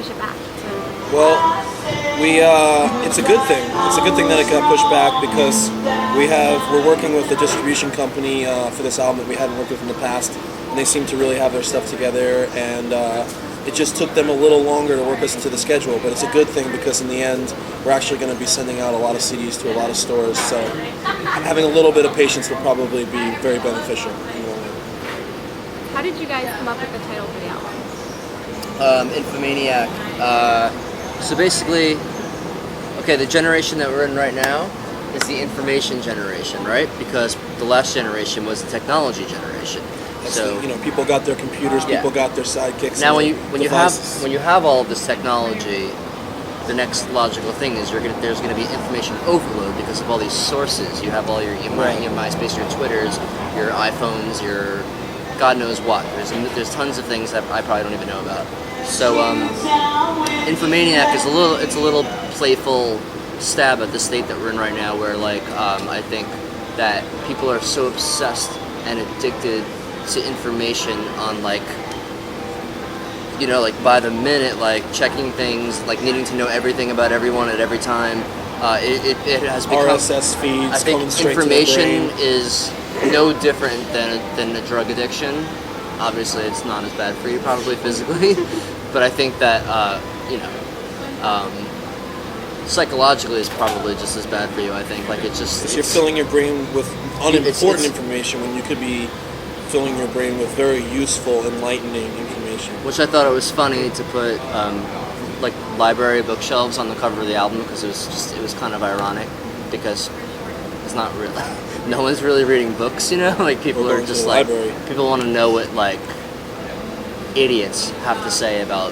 push it back? Well, it's a good thing. It's a good thing that it got pushed back because we're working with a distribution company for this album that we hadn't worked with in the past, and they seem to really have their stuff together, and it just took them a little longer to work us into the schedule, but it's a good thing because in the end, we're actually going to be sending out a lot of CDs to a lot of stores, so having a little bit of patience will probably be very beneficial. How did you guys come up with the title for the album? Infomaniac. So basically, okay, the generation that we're in right now is the information generation, right? Because the last generation was the technology generation. So people got their computers, people got their sidekicks. Now, when you have all of this technology, the next logical thing is there's going to be information overload because of all these sources. You have all your MySpace, your Twitters, your iPhones, your God knows what. There's tons of things that I probably don't even know about. So Infomaniac is a little playful stab at the state that we're in right now, where I think that people are so obsessed and addicted to information on by the minute, checking things, needing to know everything about everyone at every time. It has become RSS feeds. I think information is no different than a drug addiction. Obviously, it's not as bad for you, probably physically, but I think that psychologically it's probably just as bad for you. I think you're filling your brain with unimportant information when you could be filling your brain with very useful, enlightening information. Which I thought it was funny to put library bookshelves on the cover of the album because it was kind of ironic because it's not really no one's really reading books, people are just people want to know what idiots have to say about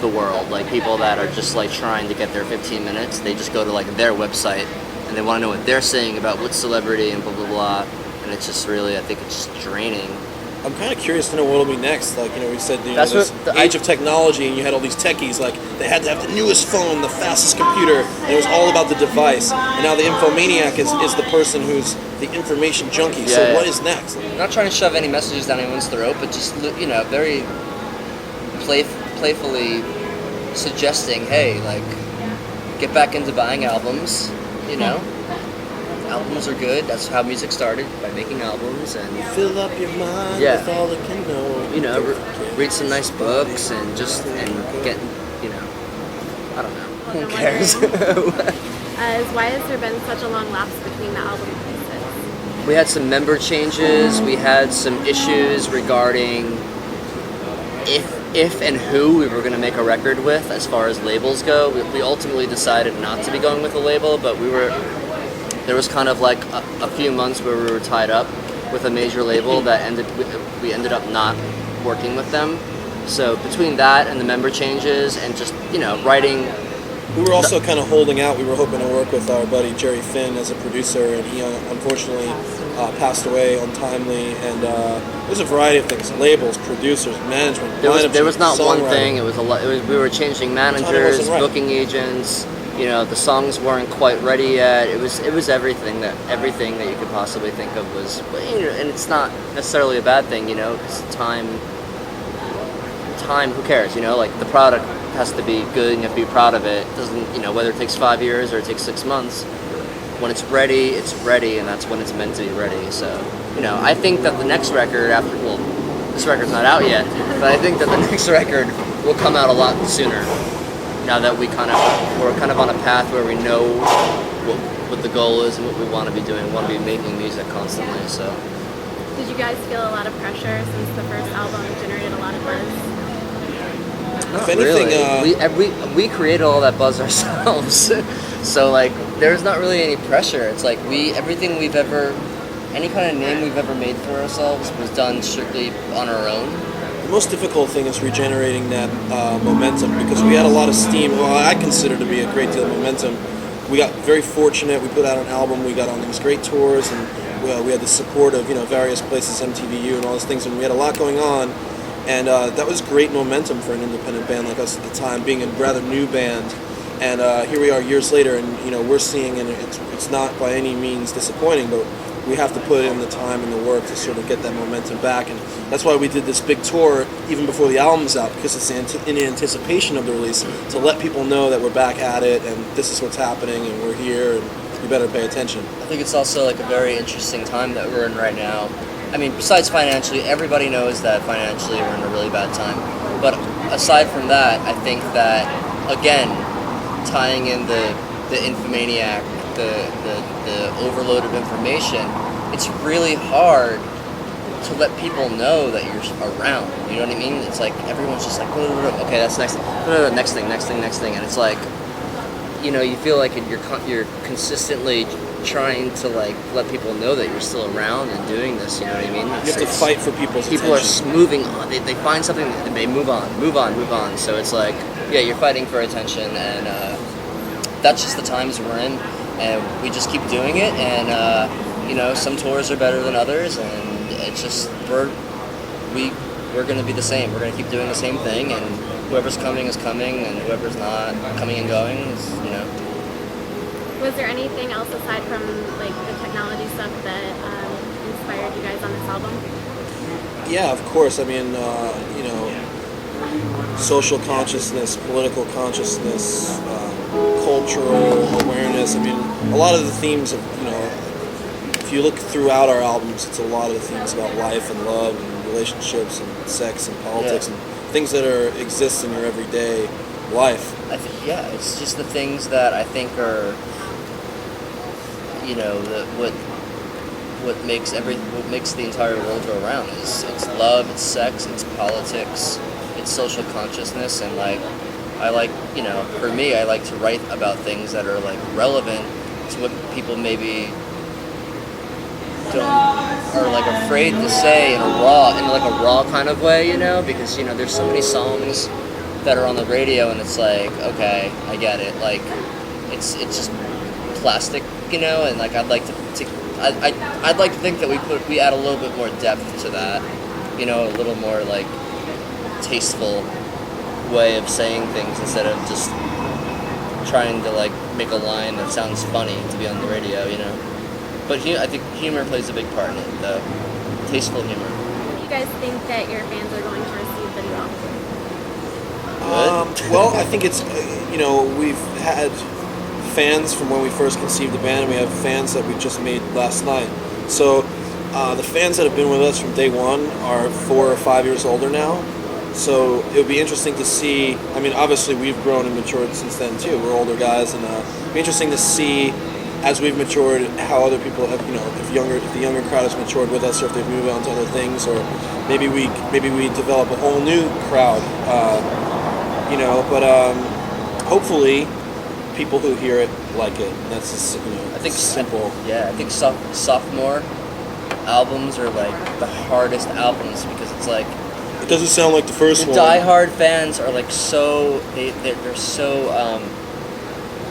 the world, people that are just trying to get their 15 minutes. They just go to their website and they want to know what they're saying about what celebrity and blah blah blah. And it's just really, I think it's just draining. I'm kind of curious to know what will be next. We said, this age of technology, and you had all these techies, they had to have the newest phone, the fastest computer, and it was all about the device. And now the Infomaniac is the person who's the information junkie. So what is next? I'm not trying to shove any messages down anyone's throat, but just, very playfully suggesting, hey, get back into buying albums, Albums are good. That's how music started, by making albums, and you fill up your mind with all it can know. Read some nice books and get, I don't know. Who cares? Why has there been such a long lapse between the album releases? We had some member changes. We had some issues regarding if and who we were going to make a record with, as far as labels go. We ultimately decided not to be going with a label, but there was kind of a few months where we were tied up with a major label that we ended up not working with them. So between that and the member changes and just, writing... We were also kind of holding out. We were hoping to work with our buddy Jerry Finn as a producer, and he unfortunately passed away untimely. And there's a variety of things: labels, producers, management. There was not one thing. It was a lot. We were changing managers, booking agents. The songs weren't quite ready yet. It was everything that you could possibly think of was, and it's not necessarily a bad thing, because time. Who cares? The product has to be good and you have to be proud of it. It doesn't, whether it takes 5 years or it takes 6 months. When it's ready, and that's when it's meant to be ready. So, I think that the next record this record's not out yet, but I think that the next record will come out a lot sooner. Now that we're kind of on a path where we know what the goal is and what we want to be doing. We want to be making music constantly. So, did you guys feel a lot of pressure since the first album generated a lot of buzz? Not really. We created all that buzz ourselves. So there's not really any pressure. It's any kind of name we've ever made for ourselves was done strictly on our own. The most difficult thing is regenerating that momentum, because we had a lot of steam. Well, I consider to be a great deal of momentum. We got very fortunate. We put out an album. We got on these great tours, and we had the support of various places, MTVU and all those things, and we had a lot going on. And that was great momentum for an independent band like us at the time, being a rather new band. And here we are years later, and we're seeing, and it's not by any means disappointing, but we have to put in the time and the work to sort of get that momentum back, and that's why we did this big tour even before the album's out, because it's in anticipation of the release, to let people know that we're back at it and this is what's happening and we're here and you better pay attention. I think it's also like a very interesting time that we're in right now. I mean, besides financially, everybody knows that financially we're in a really bad time. But aside from that, I think that, again, tying in the Infomaniac, the overload of information, it's really hard to let people know that you're around. You know what I mean? It's like everyone's just like, okay, that's next thing, and it's like, you know, you feel like you're consistently trying to like let people know that you're still around and doing this. You know what I mean? You have to fight for people's attention. People are moving on. They find something and they move on. So it's like, yeah, you're fighting for attention, and that's just the times we're in, and we just keep doing it. And you know, some tours are better than others, and it's just we're going to be the same. We're going to keep doing the same thing, and whoever's coming is coming, and whoever's not coming and going is, you know. Was there anything else aside from like the technology stuff that inspired you guys on this album? Yeah, of course. I mean, you know, social consciousness, political consciousness, cultural awareness. I mean, a lot of the themes of, you know, if you look throughout our albums, it's a lot of the themes about life and love and relationships and sex and politics and things that exist in your everyday life. Yeah, it's just the things that I think are, you know, what makes the entire world go around. It's love, it's sex, it's politics, it's social consciousness, and like I like, you know, for me, I like to write about things that are like relevant to what people maybe are like afraid to say in like a raw kind of way, you know, because, you know, there's so many songs that are on the radio and it's like, okay, I get it, like it's just plastic, you know, and like I'd like to think that we add a little bit more depth to that, you know, a little more like tasteful way of saying things instead of just trying to like make a line that sounds funny to be on the radio, you know. But I think humor plays a big part in it, though. Tasteful humor. Do you guys think that your fans are going to receive the new album? Well, I think it's, you know, we've had fans from when we first conceived the band, and we have fans that we just made last night. So the fans that have been with us from day one are 4 or 5 years older now. So it would be interesting to see. I mean, obviously we've grown and matured since then too. We're older guys, and it'd be interesting to see as we've matured how other people have, you know, if the younger crowd has matured with us, or if they've moved on to other things, or maybe we develop a whole new crowd, you know. But hopefully, people who hear it like it. That's just, you know, I think simple. Yeah, I think sophomore albums are like the hardest albums because it's like it doesn't sound like the first one. The diehard fans are like so they're so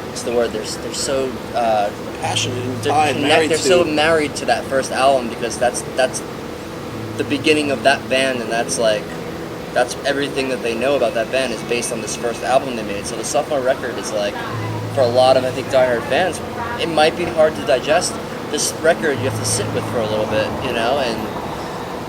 what's the word? They're so passionate and they're so married to that first album because that's the beginning of that band, and that's everything that they know about that band is based on this first album they made. So the sophomore record is like, for a lot of, I think, diehard fans, it might be hard to digest. This record you have to sit with for a little bit, you know, and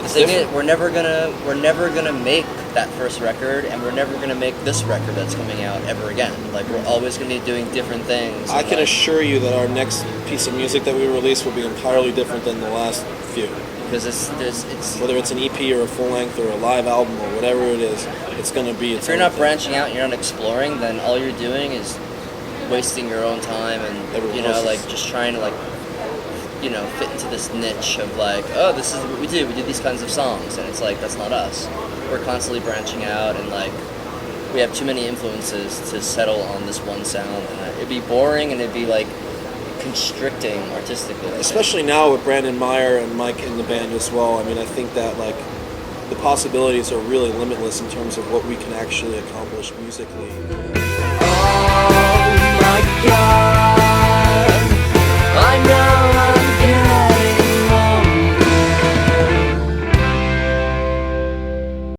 the thing is, we're never gonna make that first record, and we're never gonna make this record that's coming out ever again. Like, we're always gonna be doing different things. I can assure you that our next piece of music that we release will be entirely different than the last few. Because it's whether it's an EP or a full length or a live album or whatever it is, it's gonna be. If you're not branching out, and you're not exploring, then all you're doing is wasting your own time, and you know, like just trying to like, you know, fit into this niche of like, oh, this is what we do these kinds of songs, and it's like, that's not us. We're constantly branching out, and like we have too many influences to settle on this one sound, and it'd be boring, and it'd be like constricting artistically. Especially now with Brandon Meyer and Mike in the band as well. I mean, I think that like the possibilities are really limitless in terms of what we can actually accomplish musically. Oh my God.